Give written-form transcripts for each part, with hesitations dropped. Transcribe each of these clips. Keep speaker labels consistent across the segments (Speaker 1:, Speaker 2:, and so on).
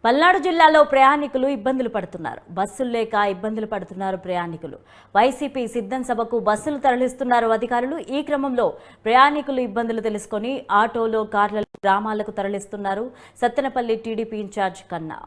Speaker 1: పల్నాడు జిల్లాలో ప్రయాణికులు ఇబ్బందులు పడుతున్నారు. బస్సులు లేక ఇబ్బందులు పడుతున్నారు ప్రయాణికులు. వైసీపీ సిద్ధం సభకు బస్సులు తరలిస్తున్నారు అధికారులు. ఈ క్రమంలో ప్రయాణికులు ఇబ్బందులు తెలుసుకొని ఆటోలో, కార్లలో గ్రామాలకు తరలిస్తున్నారు. సత్తెనపల్లి టీడీపీ ఇన్ఛార్జ్ కన్నా.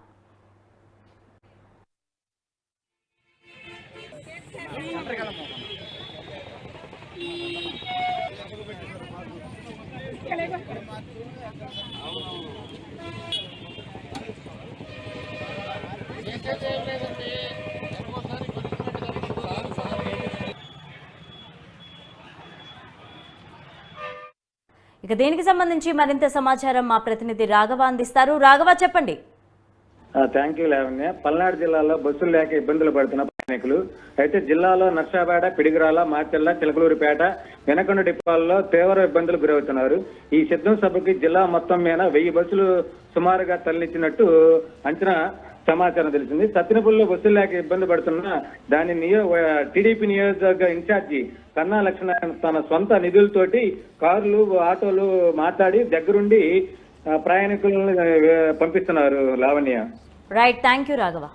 Speaker 1: ఇక దీనికి సంబంధించి మరింత సమాచారం మా ప్రతినిధి రాఘవ అందిస్తారు. రాఘవ, చెప్పండి.
Speaker 2: Thank you Lavanya. పల్నాడు జిల్లాలో బస్సులు లేక ఇబ్బందులు పడుతున్న ప్రయాణికులు అయితే జిల్లాలో నర్సాపేట, పిడిగిరాల, మార్చెల్ల, చిలకలూరిపేట, వెనకొండ డిపోల్లో తీవ్ర ఇబ్బందులు గురవుతున్నారు. ఈ సిద్ధం సభకి జిల్లా మొత్తం మీద 1000 బస్సులు సుమారుగా తరలించినట్టు అంచనా సమాచారం తెలిసింది. సత్తెనపల్లిలో బస్సులు లేక ఇబ్బంది పడుతున్న దాని టీడీపీ నియోజకవర్గ ఇన్ఛార్జి కన్నా లక్ష్మణ తన సొంత నిధులతోటి కార్లు, ఆటోలు మాట్లాడి దగ్గరుండి ప్రయాణికులను పంపిస్తున్నారు Lavanya.
Speaker 1: Right, thank you Raghava.